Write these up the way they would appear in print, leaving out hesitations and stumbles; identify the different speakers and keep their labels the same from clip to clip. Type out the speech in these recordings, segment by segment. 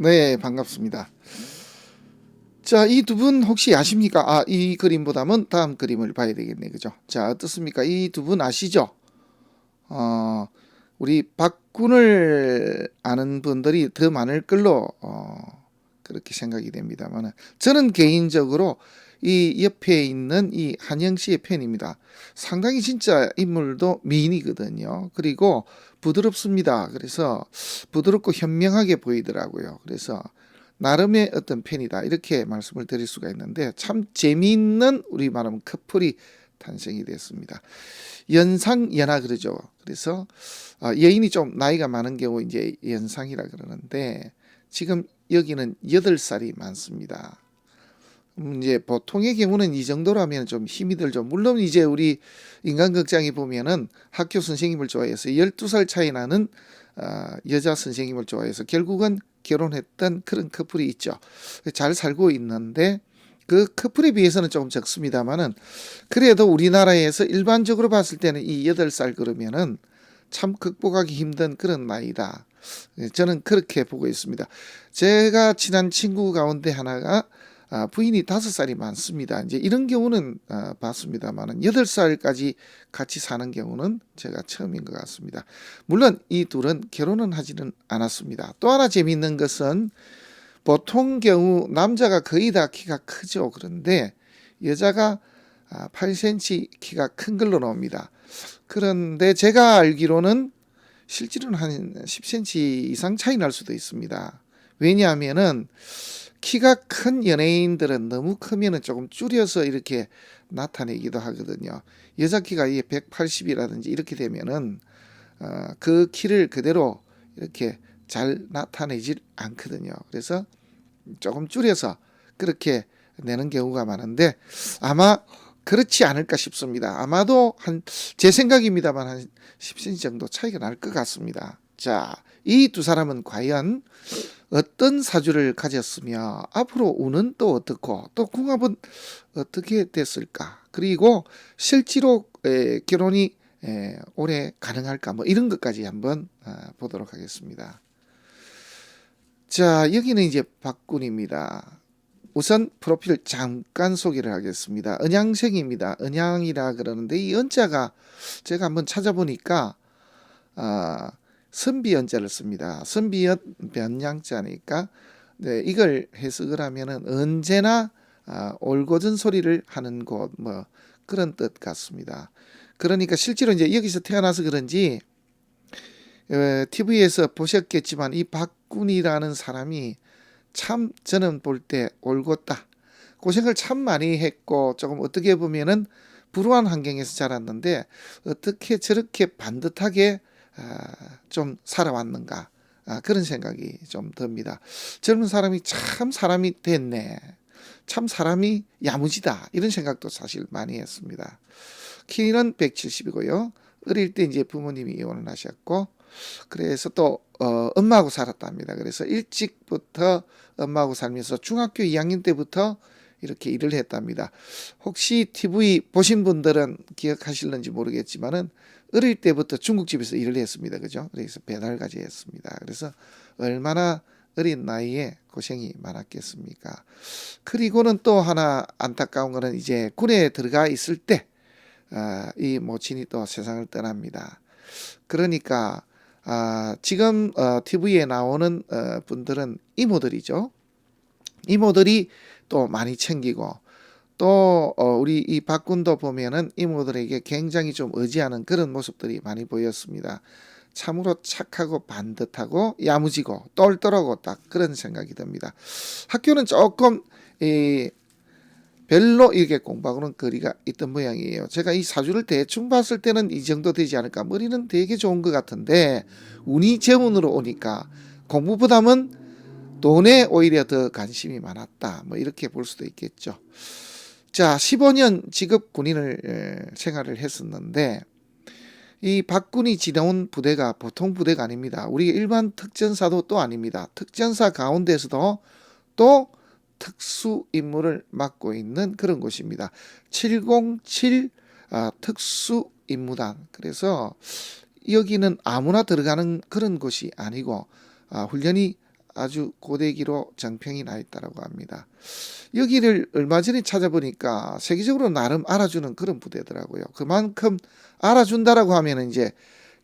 Speaker 1: 네, 반갑습니다. 자, 이 두 분 혹시 아십니까? 이 그림보다는 다음 그림을 봐야 되겠네. 그죠? 자, 어떻습니까? 이 두 분 아시죠? 어, 우리 박군을 아는 분들이 더 많을 걸로 그렇게 생각이 됩니다만 저는 개인적으로 이 옆에 있는 이 한영 씨의 팬입니다. 상당히 진짜 인물도 미인이거든요. 그리고 부드럽습니다. 그래서 부드럽고 현명하게 보이더라고요. 그래서 나름의 어떤 팬이다 이렇게 말씀을 드릴 수가 있는데 참 재미있는 우리 말하면 커플이 탄생이 됐습니다. 연상연하 그러죠. 그래서 여인이 좀 나이가 많은 경우 이제 연상이라 그러는데 지금 여기는 8살이 많습니다. 이제 보통의 경우는 이 정도라면 좀 힘이 들죠. 물론 이제 우리 인간극장에 보면은 학교 선생님을 좋아해서 12살 차이 나는 여자 선생님을 좋아해서 결국은 결혼했던 그런 커플이 있죠. 잘 살고 있는데 그 커플에 비해서는 조금 적습니다만은 그래도 우리나라에서 일반적으로 봤을 때는 이 8살 그러면은 참 극복하기 힘든 그런 나이다. 저는 그렇게 보고 있습니다. 제가 친한 친구 가운데 하나가 부인이 5살이 많습니다. 이제 이런 경우는 봤습니다만은 8살까지 같이 사는 경우는 제가 처음인 것 같습니다. 물론 이 둘은 결혼은 하지는 않았습니다. 또 하나 재미있는 것은 보통 경우 남자가 거의 다 키가 크죠. 그런데 여자가 8cm 키가 큰 걸로 나옵니다. 그런데 제가 알기로는 실제로는 한 10cm 이상 차이 날 수도 있습니다. 왜냐하면은 키가 큰 연예인들은 너무 크면은 조금 줄여서 이렇게 나타내기도 하거든요. 여자 키가 180이라든지 이렇게 되면은 그 키를 그대로 이렇게 잘 나타내질 않거든요. 그래서 조금 줄여서 그렇게 내는 경우가 많은데 아마 그렇지 않을까 싶습니다. 아마도 제 생각입니다만 한 10cm 정도 차이가 날 것 같습니다. 자, 이 두 사람은 과연 어떤 사주를 가졌으며 앞으로 운은 또 어떻고 또 궁합은 어떻게 됐을까? 그리고 실제로 결혼이 올해 가능할까? 뭐 이런 것까지 한번 보도록 하겠습니다. 자, 여기는 이제 박군입니다. 우선 프로필 잠깐 소개를 하겠습니다. 은양생입니다. 은양이라 그러는데 이 은자가 제가 한번 찾아보니까 선비연자를 씁니다. 선비연 변양자니까 네, 이걸 해석을 하면은 언제나 올곧은 소리를 하는 곳 뭐 그런 뜻 같습니다. 그러니까 실제로 이제 여기서 태어나서 그런지 TV에서 보셨겠지만 이 박군이라는 사람이 참 저는 볼 때 올곧다. 고생을 참 많이 했고 조금 어떻게 보면은 불우한 환경에서 자랐는데 어떻게 저렇게 반듯하게 좀 살아왔는가 그런 생각이 좀 듭니다. 젊은 사람이 참 사람이 됐네. 참 사람이 야무지다. 이런 생각도 사실 많이 했습니다. 키는 170이고요. 어릴 때 이제 부모님이 이혼을 하셨고 그래서 또 엄마하고 살았답니다. 그래서 일찍부터 엄마하고 살면서 중학교 2학년 때부터 이렇게 일을 했답니다. 혹시 TV 보신 분들은 기억하실는지 모르겠지만은 어릴 때부터 중국집에서 일을 했습니다. 그죠? 그래서 배달까지 했습니다. 그래서 얼마나 어린 나이에 고생이 많았겠습니까? 그리고는 또 하나 안타까운 거는 이제 군에 들어가 있을 때 이 모친이 또 세상을 떠납니다. 그러니까 지금 TV에 나오는 분들은 이모들이죠. 이모들이 또 많이 챙기고 또 우리 이 박군도 보면은 이모들에게 굉장히 좀 의지하는 그런 모습들이 많이 보였습니다. 참으로 착하고 반듯하고 야무지고 똘똘하고 딱 그런 생각이 듭니다. 학교는 조금 별로 이렇게 공부하고는 거리가 있던 모양이에요. 제가 이 사주를 대충 봤을 때는 이 정도 되지 않을까. 머리는 되게 좋은 것 같은데 운이 재운으로 오니까 공부보다는 돈에 오히려 더 관심이 많았다. 뭐 이렇게 볼 수도 있겠죠. 자, 15년 직업 군인을 생활을 했었는데 이 박군이 지내온 부대가 보통 부대가 아닙니다. 우리 일반 특전사도 또 아닙니다. 특전사 가운데서도 또 특수 임무를 맡고 있는 그런 곳입니다. 707 특수 임무단. 그래서 여기는 아무나 들어가는 그런 곳이 아니고 훈련이 아주 고대기로 정평이 나 있다고 합니다. 여기를 얼마 전에 찾아보니까 세계적으로 나름 알아주는 그런 부대더라고요. 그만큼 알아준다라고 하면 이제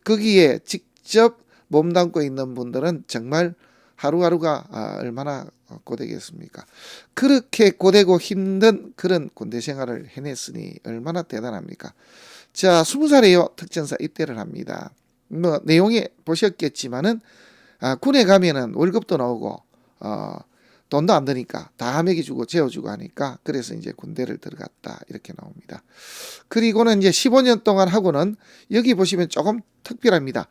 Speaker 1: 거기에 직접 몸담고 있는 분들은 정말 하루하루가 얼마나 고되겠습니까? 그렇게 고되고 힘든 그런 군대 생활을 해냈으니 얼마나 대단합니까? 자, 20살에요. 특전사 입대를 합니다. 뭐 내용에 보셨겠지만은 군에 가면은 월급도 나오고 돈도 안 드니까 다 먹여주고 재워주고 하니까 그래서 이제 군대를 들어갔다 이렇게 나옵니다. 그리고는 이제 15년 동안 하고는 여기 보시면 조금 특별합니다.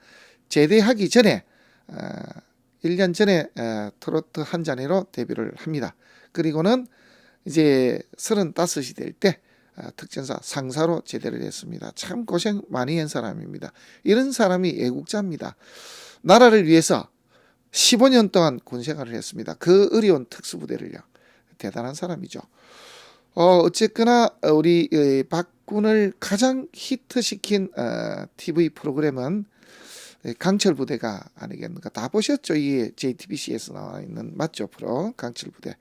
Speaker 1: 제대하기 전에 1년 전에 트로트 한 잔회로 데뷔를 합니다. 그리고는 이제 35이 될 때 특전사 상사로 제대를 했습니다. 참 고생 많이 한 사람입니다. 이런 사람이 애국자입니다. 나라를 위해서 15년 동안 군생활을 했습니다. 그 어려운 특수부대를요. 대단한 사람이죠. 어쨌거나 우리 박군을 가장 히트시킨 TV 프로그램은 강철부대가 아니겠는가. 다 보셨죠? 이 JTBC에서 나와 있는 맞죠? 프로 강철부대.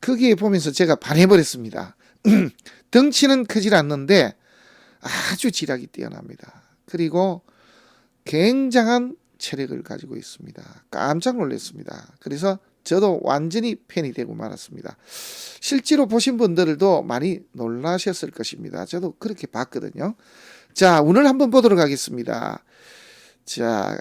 Speaker 1: 거기에 보면서 제가 반해버렸습니다. 덩치는 크질 않는데 아주 지략이 뛰어납니다. 그리고 굉장한 체력을 가지고 있습니다. 깜짝 놀랐습니다. 그래서 저도 완전히 팬이 되고 말았습니다. 실제로 보신 분들도 많이 놀라셨을 것입니다. 저도 그렇게 봤거든요. 자, 오늘 한번 보도록 하겠습니다. 자,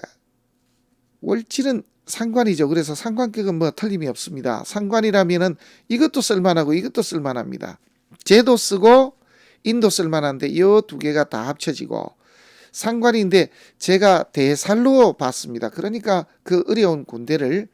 Speaker 1: 월질은 상관이죠. 그래서 상관격은 뭐 틀림이 없습니다. 상관이라면은 이것도 쓸만하고 이것도 쓸만합니다. 제도 쓰고 인도 쓸만한데 이 두 개가 다 합쳐지고 상관인데 제가 대살로 봤습니다. 그러니까 그 어려운 군대를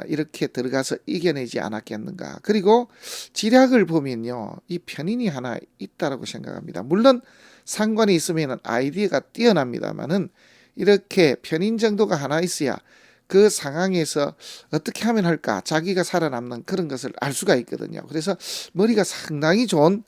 Speaker 1: 이렇게 들어가서 이겨내지 않았겠는가. 그리고 지략을 보면요, 이 편인이 하나 있다라고 생각합니다. 물론 상관이 있으면 아이디어가 뛰어납니다만은 이렇게 편인 정도가 하나 있어야 그 상황에서 어떻게 하면 할까, 자기가 살아남는 그런 것을 알 수가 있거든요. 그래서 머리가 상당히 좋은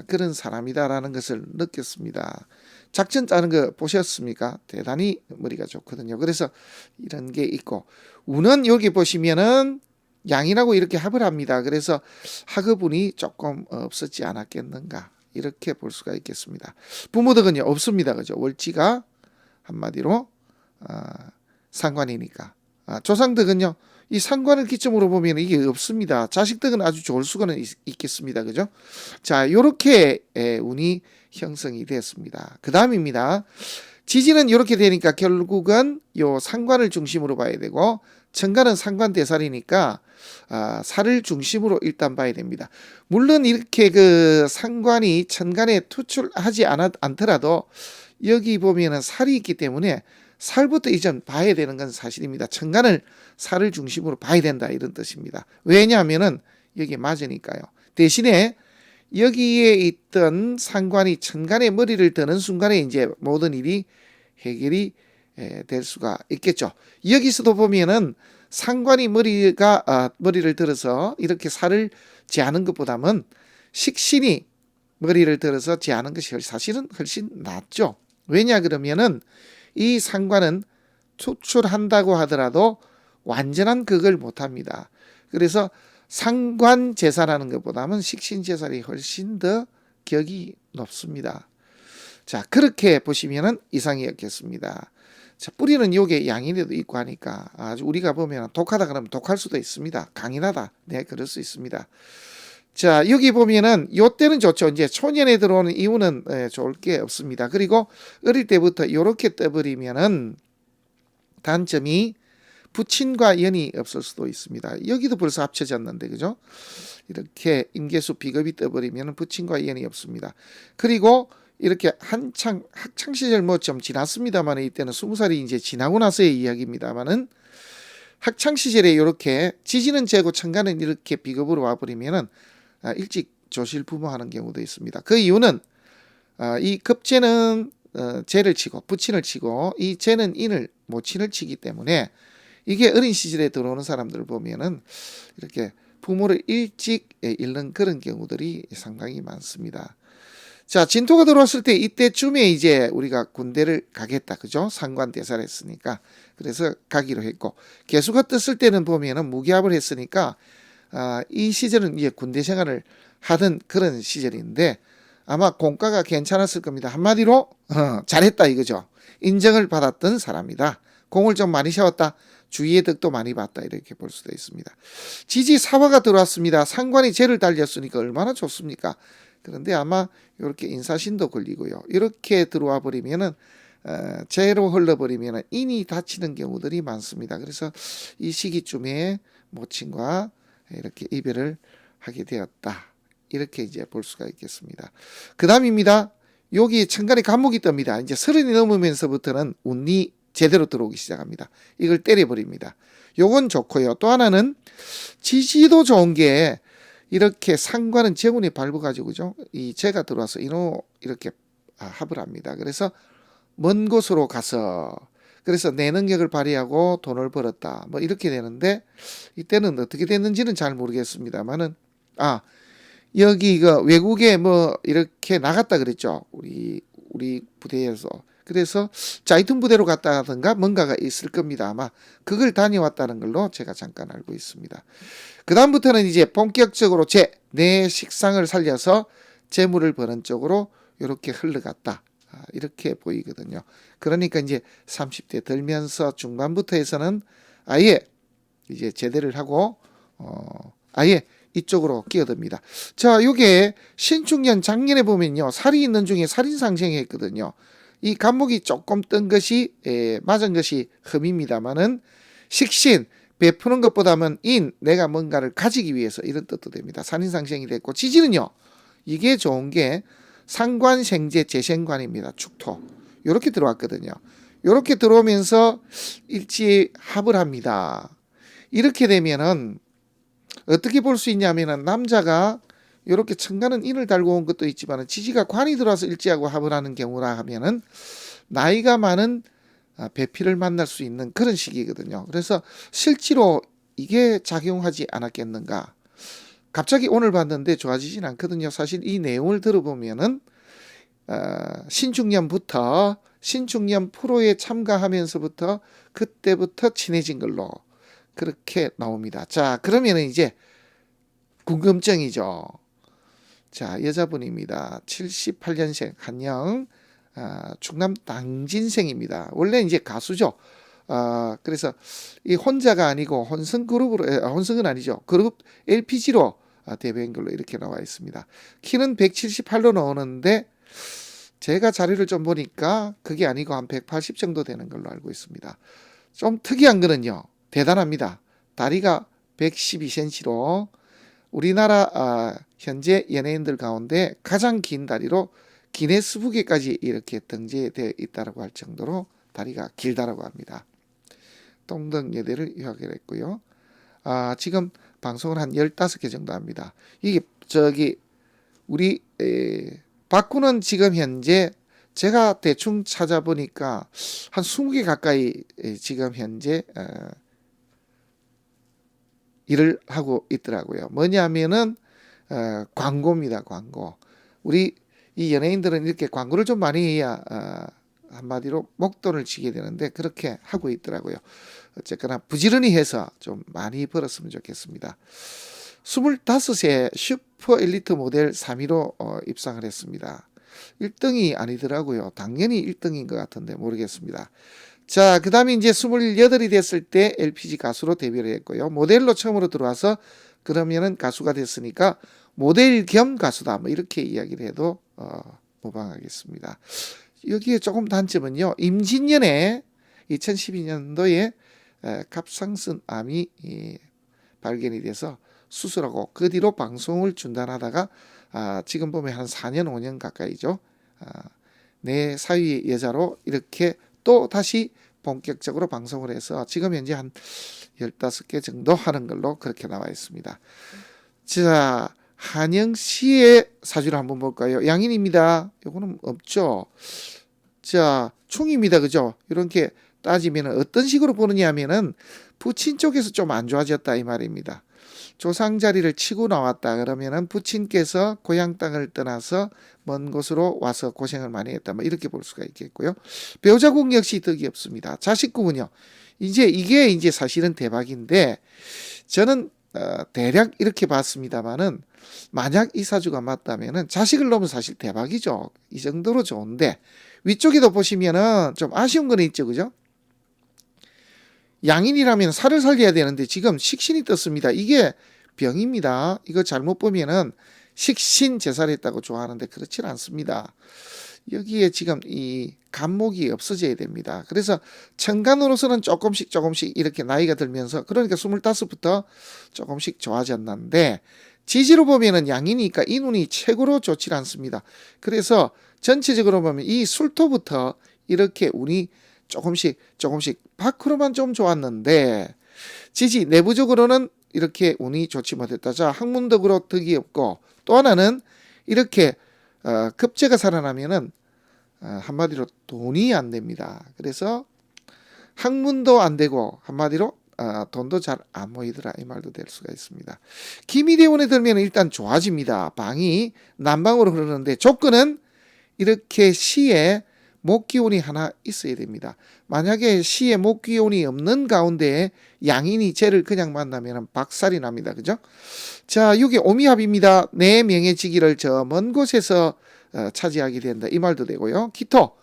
Speaker 1: 그런 사람이다라는 것을 느꼈습니다. 작전 짜는 거 보셨습니까? 대단히 머리가 좋거든요. 그래서 이런 게 있고, 운은 여기 보시면은 양이라고 이렇게 합을 합니다. 그래서 학업운이 조금 없었지 않았겠는가, 이렇게 볼 수가 있겠습니다. 부모덕은요 없습니다. 그죠? 월지가 한마디로 상관이니까. 조상덕은요, 이 상관을 기점으로 보면 이게 없습니다. 자식덕은 아주 좋을 수가 있겠습니다. 그죠? 자, 요렇게 운이 형성이 됐습니다. 그 다음입니다. 지지는 이렇게 되니까 결국은 요 상관을 중심으로 봐야 되고, 천간은 상관대살이니까 살을 중심으로 일단 봐야 됩니다. 물론 이렇게 그 상관이 천간에 투출하지 않더라도 여기 보면은 살이 있기 때문에 살부터 이전 봐야 되는 건 사실입니다. 천간을 살을 중심으로 봐야 된다, 이런 뜻입니다. 왜냐하면은 여기 맞으니까요. 대신에 여기에 있던 상관이 천간에 머리를 드는 순간에 이제 모든 일이 해결이 될 수가 있겠죠. 여기서도 보면은 상관이 머리를 들어서 이렇게 살을 제하는 것보다는 식신이 머리를 들어서 제하는 것이 사실은 훨씬 낫죠. 왜냐 그러면은 이 상관은 투출한다고 하더라도 완전한 그걸 못합니다. 그래서 상관제사라는 것보다는 식신제사이 훨씬 더 격이 높습니다. 자, 그렇게 보시면은 이상이었겠습니다. 자, 뿌리는 요게 양인에도 있고 하니까 아주 우리가 보면 독하다 그러면 독할 수도 있습니다. 강인하다, 네, 그럴 수 있습니다. 자, 여기 보면은 요 때는 좋죠. 이제 초년에 들어오는 이유는 좋을 게 없습니다. 그리고 어릴 때부터 요렇게 떠버리면은 단점이 부친과 연이 없을 수도 있습니다. 여기도 벌써 합쳐졌는데, 그죠? 이렇게 임계수 비겁이 떠버리면 부친과 연이 없습니다. 그리고 이렇게 한창 학창 시절 뭐 좀 지났습니다만, 이때는 20살이 이제 지나고 나서의 이야기입니다만은, 학창 시절에 이렇게 지지는 재고 천간은 이렇게 비겁으로 와버리면은 일찍 조실부모하는 경우도 있습니다. 그 이유는 이 급제는 재를 치고 부친을 치고, 이 재는 인을 모친을 치기 때문에 이게 어린 시절에 들어오는 사람들을 보면은 이렇게 부모를 일찍 잃는 그런 경우들이 상당히 많습니다. 자, 진토가 들어왔을 때 이때쯤에 이제 우리가 군대를 가겠다. 그죠? 상관 대사를 했으니까. 그래서 가기로 했고, 개수가 떴을 때는 보면은 무기합을 했으니까 이 시절은 이제 군대 생활을 하던 그런 시절인데 아마 공과가 괜찮았을 겁니다. 한마디로 잘했다 이거죠. 인정을 받았던 사람이다. 공을 좀 많이 세웠다. 주위의 덕도 많이 봤다. 이렇게 볼 수도 있습니다. 지지 사화가 들어왔습니다. 상관이 죄를 달렸으니까 얼마나 좋습니까? 그런데 아마 이렇게 인사신도 걸리고요. 이렇게 들어와 버리면은 죄로 흘러버리면은 인이 다치는 경우들이 많습니다. 그래서 이 시기쯤에 모친과 이렇게 이별을 하게 되었다. 이렇게 이제 볼 수가 있겠습니다. 그 다음입니다. 여기 천간에 간목이 뜹니다. 이제 30이 넘으면서부터는 운이 제대로 들어오기 시작합니다. 이걸 때려버립니다. 요건 좋고요. 또 하나는 지지도 좋은 게 이렇게 상관은 재운이 밟아가지고 그죠? 이 재가 들어와서 이노 이렇게 합을 합니다. 그래서 먼 곳으로 가서 그래서 내 능력을 발휘하고 돈을 벌었다. 뭐 이렇게 되는데 이때는 어떻게 됐는지는 잘 모르겠습니다만은 여기 이거 외국에 뭐 이렇게 나갔다 그랬죠. 우리 부대에서. 그래서 자이툰 부대로 갔다든가 뭔가가 있을 겁니다. 아마 그걸 다녀왔다는 걸로 제가 잠깐 알고 있습니다. 그 다음부터는 이제 본격적으로 내 식상을 살려서 재물을 버는 쪽으로 이렇게 흘러갔다. 이렇게 보이거든요. 그러니까 이제 30대 들면서 중반부터 해서는 아예 이제 제대를 하고 아예 이쪽으로 끼어듭니다. 자, 요게 신축년 작년에 보면요. 살이 있는 중에 살인상생했거든요. 이 간목이 조금 뜬 것이 맞은 것이 흠입니다만은 식신 베푸는 것보다는 내가 뭔가를 가지기 위해서 이런 뜻도 됩니다. 살인상생이 됐고 지지는요. 이게 좋은 게 상관생재 재생관입니다. 축토. 이렇게 들어왔거든요. 이렇게 들어오면서 일지합을 합니다. 이렇게 되면은 어떻게 볼 수 있냐면은 남자가 이렇게 천간은 인을 달고 온 것도 있지만 지지가 관이 들어와서 일지하고 합을 하는 경우라 하면은 나이가 많은 배필을 만날 수 있는 그런 시기거든요. 그래서 실제로 이게 작용하지 않았겠는가. 갑자기 오늘 봤는데 좋아지진 않거든요. 사실 이 내용을 들어보면은 신축년 프로에 참가하면서부터 그때부터 친해진 걸로 그렇게 나옵니다. 자, 그러면 이제 궁금증이죠. 자, 여자분입니다. 78년생 한영 충남 당진생입니다. 원래 이제 가수죠. 그래서 이 혼자가 아니고 혼성은 아니죠. 그룹 LPG로 데뷔한 걸로 이렇게 나와 있습니다. 키는 178로 나오는데 제가 자료를 좀 보니까 그게 아니고 한 180 정도 되는 걸로 알고 있습니다. 좀 특이한 거는요. 대단합니다. 다리가 112cm로 우리나라 현재 연예인들 가운데 가장 긴 다리로 기네스북에까지 이렇게 등재되어 있다고 할 정도로 다리가 길다라고 합니다. 동덕여대를 유학을 했고요. 지금 방송을 한 15개 정도 합니다. 이게 우리 박구는 지금 현재 제가 대충 찾아보니까 한 20개 가까이 지금 현재 일을 하고 있더라고요. 뭐냐면은 광고입니다. 광고. 우리 이 연예인들은 이렇게 광고를 좀 많이 해야 한마디로 목돈을 치게 되는데 그렇게 하고 있더라고요. 어쨌거나 부지런히 해서 좀 많이 벌었으면 좋겠습니다. 25세 슈퍼 엘리트 모델 3위로 입상을 했습니다. 1등이 아니더라고요. 당연히 1등인 것 같은데 모르겠습니다. 자, 그 다음에 이제 28이 됐을 때 LPG 가수로 데뷔를 했고요. 모델로 처음으로 들어와서 그러면은 가수가 됐으니까 모델 겸 가수다. 뭐 이렇게 이야기를 해도 무방하겠습니다. 여기에 조금 단점은요. 임진년에 2012년도에 갑상선 암이 발견이 돼서 수술하고 그 뒤로 방송을 중단하다가 지금 보면 한 4년 5년 가까이죠. 내 사위 여자로 이렇게 또 다시 본격적으로 방송을 해서 지금 현재 한 15개 정도 하는 걸로 그렇게 나와 있습니다. 자, 한영 씨의 사주를 한번 볼까요? 양인입니다. 요거는 없죠. 자, 충입니다. 그죠? 이렇게 따지면 어떤 식으로 보느냐 하면은 부친 쪽에서 좀 안 좋아졌다 이 말입니다. 조상 자리를 치고 나왔다 그러면은 부친께서 고향 땅을 떠나서 먼 곳으로 와서 고생을 많이 했다. 뭐 이렇게 볼 수가 있겠고요. 배우자 궁 역시 덕이 없습니다. 자식 궁은요. 이게 이제 사실은 대박인데 저는 대략 이렇게 봤습니다만은 만약 이 사주가 맞다면은 자식을 놓으면 사실 대박이죠. 이 정도로 좋은데 위쪽에도 보시면은 좀 아쉬운 건 있죠, 그죠? 양인이라면 살을 살려야 되는데 지금 식신이 떴습니다. 이게 병입니다. 이거 잘못 보면은 식신 제살했다고 좋아하는데 그렇진 않습니다. 여기에 지금 이 간목이 없어져야 됩니다. 그래서 천간으로서는 조금씩 이렇게 나이가 들면서 그러니까 25부터 조금씩 좋아졌는데 지지로 보면은 양이니까 이 눈이 최고로 좋지 않습니다. 그래서 전체적으로 보면 이 술토부터 이렇게 운이 조금씩 밖으로만 좀 좋았는데 지지 내부적으로는 이렇게 운이 좋지 못했다. 자, 학문적으로 덕이 없고 또 하나는 이렇게 급제가 살아나면은 한마디로 돈이 안 됩니다. 그래서 학문도 안 되고 한마디로 돈도 잘 안 모이더라 이 말도 될 수가 있습니다. 기미대운에 들면 일단 좋아집니다. 방이 남방으로 흐르는데 조건은 이렇게 시에 목기운이 하나 있어야 됩니다. 만약에 시에 목기운이 없는 가운데 양인이 쟤를 그냥 만나면 박살이 납니다. 그죠? 자, 이게 오미합입니다. 내 명예지기를 저 먼 곳에서 차지하게 된다. 이 말도 되고요. 기토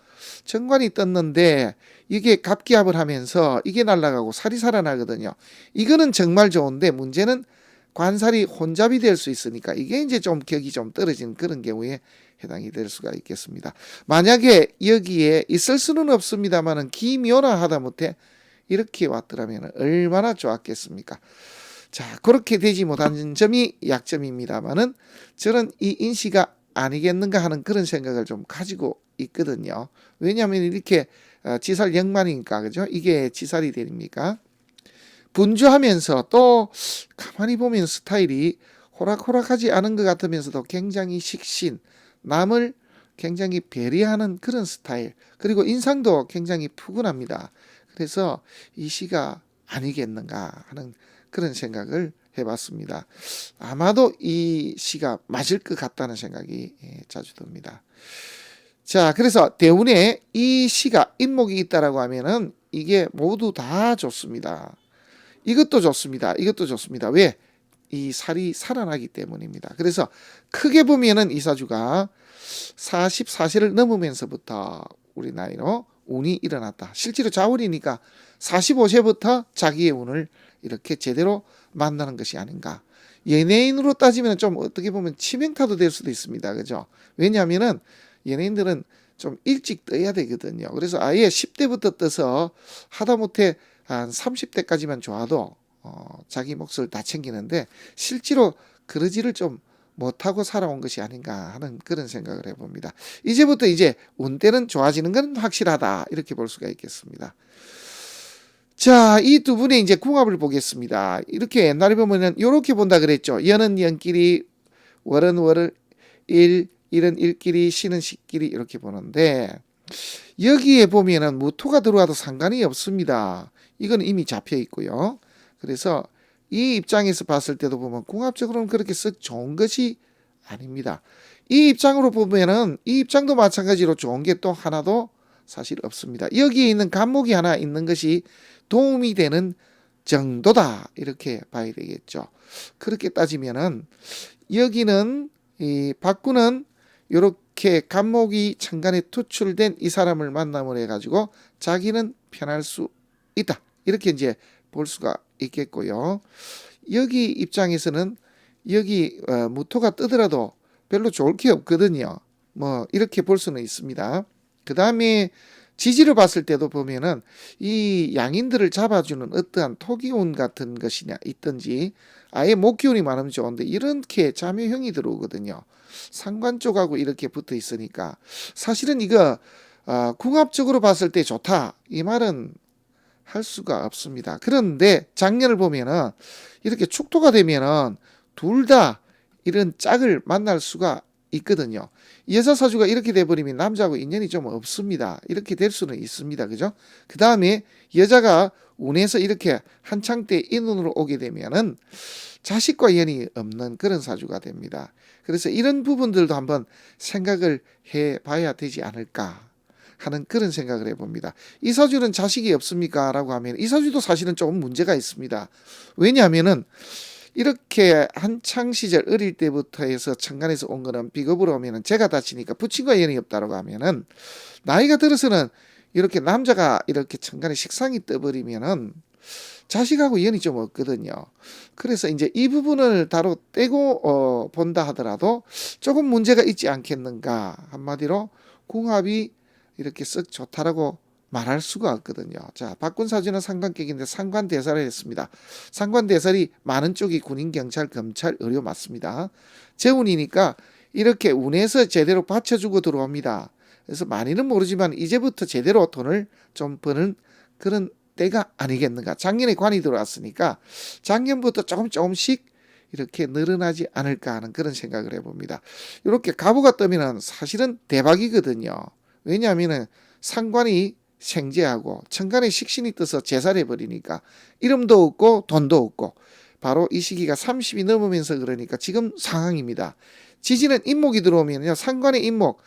Speaker 1: 정관이 떴는데 이게 갑기합을 하면서 이게 날아가고 살이 살아나거든요. 이거는 정말 좋은데 문제는 관살이 혼잡이 될 수 있으니까 이게 이제 좀 격이 좀 떨어진 그런 경우에 해당이 될 수가 있겠습니다. 만약에 여기에 있을 수는 없습니다만은 기묘나 하다못해 이렇게 왔더라면 얼마나 좋았겠습니까? 자, 그렇게 되지 못한 점이 약점입니다만은 저는 이 인시가 아니겠는가 하는 그런 생각을 좀 가지고 있거든요. 왜냐하면 이렇게 지살 영만이니까 그죠? 이게 지살이 됩니까? 분주하면서 또 가만히 보면 스타일이 호락호락하지 않은 것 같으면서도 굉장히 식신, 남을 굉장히 배려하는 그런 스타일, 그리고 인상도 굉장히 푸근합니다. 그래서 이 시가 아니겠는가 하는 그런 생각을 해봤습니다. 아마도 이 시가 맞을 것 같다는 생각이 자주 듭니다. 자, 그래서 대운에 이 시가 인목이 있다라고 하면은 이게 모두 다 좋습니다. 이것도 좋습니다. 이것도 좋습니다. 왜? 이 살이 살아나기 때문입니다. 그래서 크게 보면은 이 사주가 44세를 넘으면서부터 우리 나이로 운이 일어났다. 실제로 자운이니까 45세부터 자기의 운을 이렇게 제대로 만나는 것이 아닌가. 연예인으로 따지면 좀 어떻게 보면 치명타도 될 수도 있습니다. 그죠? 왜냐하면은 연예인들은 좀 일찍 떠야 되거든요. 그래서 아예 10대부터 떠서 하다못해 한 30대까지만 좋아도 자기 몫을 다 챙기는데 실제로 그러지를 좀 못하고 살아온 것이 아닌가 하는 그런 생각을 해봅니다. 이제부터 이제 운때는 좋아지는 건 확실하다 이렇게 볼 수가 있겠습니다. 자, 이 두 분의 이제 궁합을 보겠습니다. 이렇게 옛날에 보면은 이렇게 본다 그랬죠. 연은 연끼리, 월은 월을 일은 일끼리, 시는 시끼리 이렇게 보는데 여기에 보면은 무토가 들어와도 상관이 없습니다. 이건 이미 잡혀 있고요. 그래서 이 입장에서 봤을 때도 보면 궁합적으로는 그렇게 썩 좋은 것이 아닙니다. 이 입장으로 보면은 이 입장도 마찬가지로 좋은 게 또 하나도 사실 없습니다. 여기에 있는 간목이 하나 있는 것이 도움이 되는 정도다 이렇게 봐야 되겠죠. 그렇게 따지면은 여기는 이 박구는 이렇게 간목이 천간에 투출된 이 사람을 만남을 해가지고 자기는 편할 수 있다 이렇게 이제 볼 수가 있겠고요. 여기 입장에서는 여기 무토가 뜨더라도 별로 좋을 게 없거든요. 뭐 이렇게 볼 수는 있습니다. 그 다음에 지지를 봤을 때도 보면은 이 양인들을 잡아주는 어떠한 토기운 같은 것이냐 있든지 아예 목기운이 많으면 좋은데 이렇게 자묘형이 들어오거든요. 상관 쪽하고 이렇게 붙어 있으니까 사실은 이거 궁합적으로 봤을 때 좋다 이 말은 할 수가 없습니다. 그런데 작년을 보면은 이렇게 축토가 되면은 둘 다 이런 짝을 만날 수가 있거든요. 여자 사주가 이렇게 돼버리면 남자하고 인연이 좀 없습니다. 이렇게 될 수는 있습니다. 그죠? 그 다음에 여자가 운에서 이렇게 한창 때 인운으로 오게 되면은 자식과 연이 없는 그런 사주가 됩니다. 그래서 이런 부분들도 한번 생각을 해봐야 되지 않을까 하는 그런 생각을 해봅니다. 이 사주는 자식이 없습니까? 라고 하면 이 사주도 사실은 조금 문제가 있습니다. 왜냐하면은 이렇게 한창 시절 어릴 때부터 해서 천간에서 온 거는 비겁으로 오면은 제가 다치니까 부친과 연이 없다라고 하면은 나이가 들어서는 이렇게 남자가 이렇게 천간에 식상이 떠버리면은 자식하고 연이 좀 없거든요. 그래서 이제 이 부분을 다로 떼고 본다 하더라도 조금 문제가 있지 않겠는가. 한마디로 궁합이 이렇게 썩 좋다라고 말할 수가 없거든요. 자, 박군 사주는 상관격인데 상관대살을 했습니다. 상관대살이 많은 쪽이 군인, 경찰, 검찰, 의료 맞습니다. 재운이니까 이렇게 운에서 제대로 받쳐주고 들어옵니다. 그래서 많이는 모르지만 이제부터 제대로 돈을 좀 버는 그런 때가 아니겠는가. 작년에 관이 들어왔으니까 작년부터 조금씩 이렇게 늘어나지 않을까 하는 그런 생각을 해봅니다. 이렇게 가부가 뜨면 사실은 대박이거든요. 왜냐하면 상관이 생제하고 천간에 식신이 떠서 제살해 버리니까 이름도 없고 돈도 없고 바로 이 시기가 30이 넘으면서 그러니까 지금 상황입니다. 지지는 인목이 들어오면요. 상관의 인목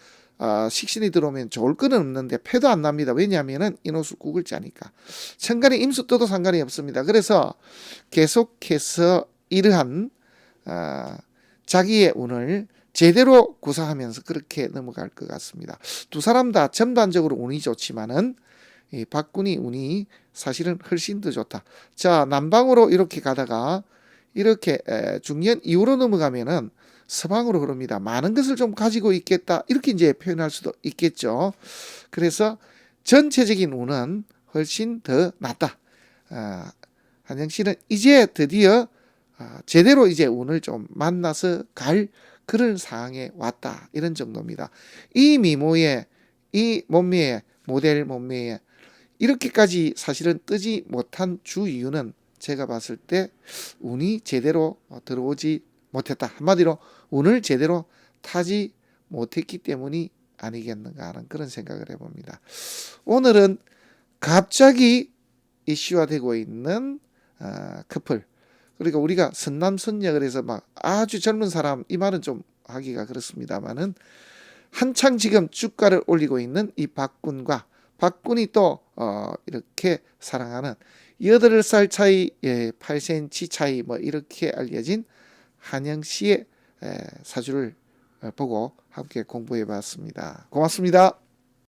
Speaker 1: 식신이 들어오면 좋을 거는 없는데 패도 안 납니다. 왜냐하면 인호수 구글자니까. 천간에 임수 떠도 상관이 없습니다. 그래서 계속해서 이러한 자기의 운을 제대로 구사하면서 그렇게 넘어갈 것 같습니다. 두 사람 다 전반적으로 운이 좋지만은 이 박군이 운이 사실은 훨씬 더 좋다. 자, 남방으로 이렇게 가다가 이렇게 중년 이후로 넘어가면은 서방으로 흐릅니다. 많은 것을 좀 가지고 있겠다. 이렇게 이제 표현할 수도 있겠죠. 그래서 전체적인 운은 훨씬 더 낫다. 한영 씨는 이제 드디어 제대로 이제 운을 좀 만나서 갈 그런 상황에 왔다. 이런 정도입니다. 이 미모에, 이 몸매에, 모델 몸매에 이렇게까지 사실은 뜨지 못한 주 이유는 제가 봤을 때 운이 제대로 들어오지 못했다. 한마디로 운을 제대로 타지 못했기 때문이 아니겠는가 하는 그런 생각을 해봅니다. 오늘은 갑자기 이슈화되고 있는 커플, 그러니까 우리가 선남선녀 그래서 막 아주 젊은 사람 이 말은 좀 하기가 그렇습니다만은 한창 지금 주가를 올리고 있는 이 박군과 박군이 또 이렇게 사랑하는 8살 차이, 8cm 차이 뭐 이렇게 알려진 한영 씨의 사주를 보고 함께 공부해 봤습니다. 고맙습니다.